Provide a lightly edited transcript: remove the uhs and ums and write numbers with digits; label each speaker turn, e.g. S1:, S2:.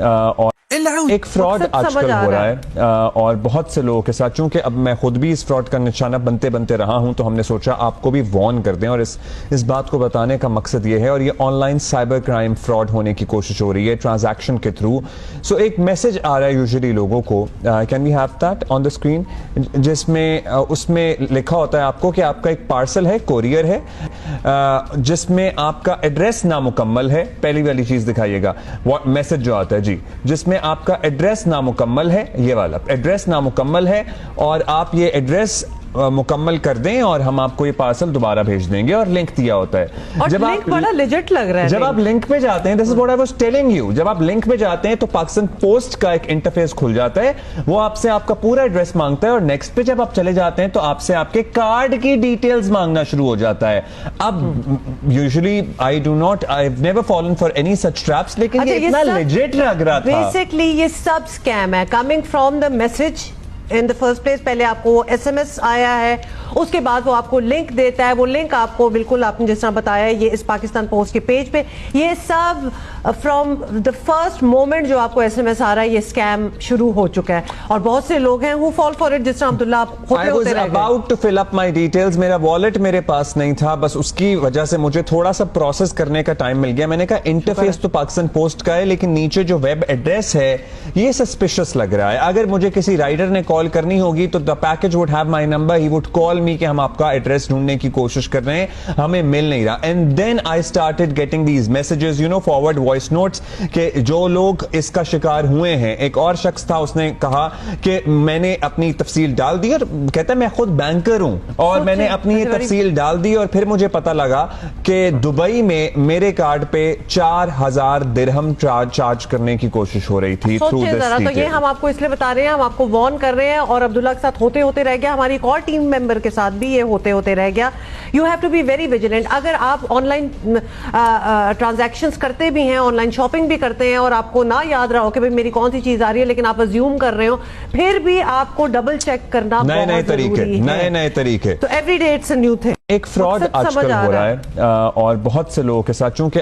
S1: और एक फ्रॉड आजकल हो रहा है और बहुत से लोगों के साथ। चूंकि अब मैं खुद भी इस फ्रॉड का निशाना बनते बनते रहा हूं, तो हमने सोचा आपको भी वार्न कर दें। और इस बात को बताने का मकसद ये है, और ये ऑनलाइन साइबर क्राइम फ्रॉड होने की कोशिश हो रही है ट्रांजैक्शन के थ्रू। सो एक मैसेज आ रहा है यूजुअली लोगों को, can we have that on the screen, जिसमें उसमें लिखा होता है आपको कि आपका एक पार्सल है, कोरियर है, जिसमें आपका एड्रेस नामुकम्मल है। पहली वाली चीज दिखाइएगा, मैसेज जो आता है जी, जिसमें आपका एड्रेस नामुकम्मल है, ये वाला एड्रेस नामुकम्मल है, और आप ये एड्रेस मुकम्मल कर दें और हम आपको ये पार्सल दोबारा भेज देंगे। और लिंक दिया होता है।
S2: और जब लिंक आप बड़ा लेजिट लग रहा है,
S1: जब आप लिंक पे जाते हैं, this is what I was telling you, जब आप लिंक पे जाते हैं तो पाकिस्तान पोस्ट का एक इंटरफेस खुल जाता है। वो आपसे आपका पूरा एड्रेस मांगता है, और नेक्स्ट पे जब आप चले जाते हैं तो आपसे आपके कार्ड की डिटेल्स मांगना शुरू हो जाता है। अब usually I have never fallen for any such traps, लेकिन ये इतना लेजिट लग रहा था।
S2: बेसिकली ये सब स्कैम है, coming from the message in the first place. पहले आपको SMS आया है, उसके बाद वो आपको लिंक देता है। वो लिंक आपको बिल्कुल आपने जिस तरह बताया, ये इस पाकिस्तान पोस्ट के पेज पे, ये सब फ्रॉम द फर्स्ट मोमेंट जो आपको SMS आ रहा है, ये स्कैम शुरू हो चुका है। और बहुत से लोग हैं हु फॉल फॉर इट, जिस तरह Abdullah
S1: I was about to fill up my details, मेरा वॉलेट मेरे पास नहीं था, बस उसकी वजह से मुझे थोड़ा सा प्रोसेस करने का टाइम मिल गया। मैंने कहा इंटरफेस तो पाकिस्तान पोस्ट का है, लेकिन नीचे जो वेब एड्रेस है ये सस्पिशियस लग रहा है। अगर मुझे किसी राइडर ने कॉल करनी होगी तो the package would have my number, he would call मी कि हम आपका एड्रेस ढूंढने की कोशिश कर रहे हैं, हमें मिल नहीं रहा। And then I started getting these messages, you know, forward voice notes, कि जो लोग इसका शिकार हुए हैं। एक और शख्स था, उसने कहा कि मैंने अपनी तफसील डाल दी, और कहता है मैं खुद बैंकर हूं और मैंने अपनी ये तफसील डाल दी, और फिर मुझे पता लगा कि दुबई में मेरे कार्ड पे 4000 दिरहम चार्ज करने की कोशिश हो रही थी थ्रू दिस।
S2: तो ये हम आपको इसलिए बता रहे हैं, हम आपको वार्न कर रहे हैं। और अब्दुल्ला के साथ होते होते रह गया, हमारी एक और टीम मेंबर के साथ भी ये होते होते रह गया। You have to be very vigilant. अगर आप ऑनलाइन ट्रांजैक्शंस करते भी हैं, ऑनलाइन शॉपिंग भी करते हैं, और आपको ना याद रहा हो कि भाई मेरी कौन सी चीज आ रही है, लेकिन आप अज्यूम कर रहे हो, फिर भी आपको डबल चेक करना
S1: नए नए तरीके,
S2: तो every day it's a new thing.
S1: एक फ्रॉड आजकल हो रहा है और बहुत से लोगों के साथ। चूंकि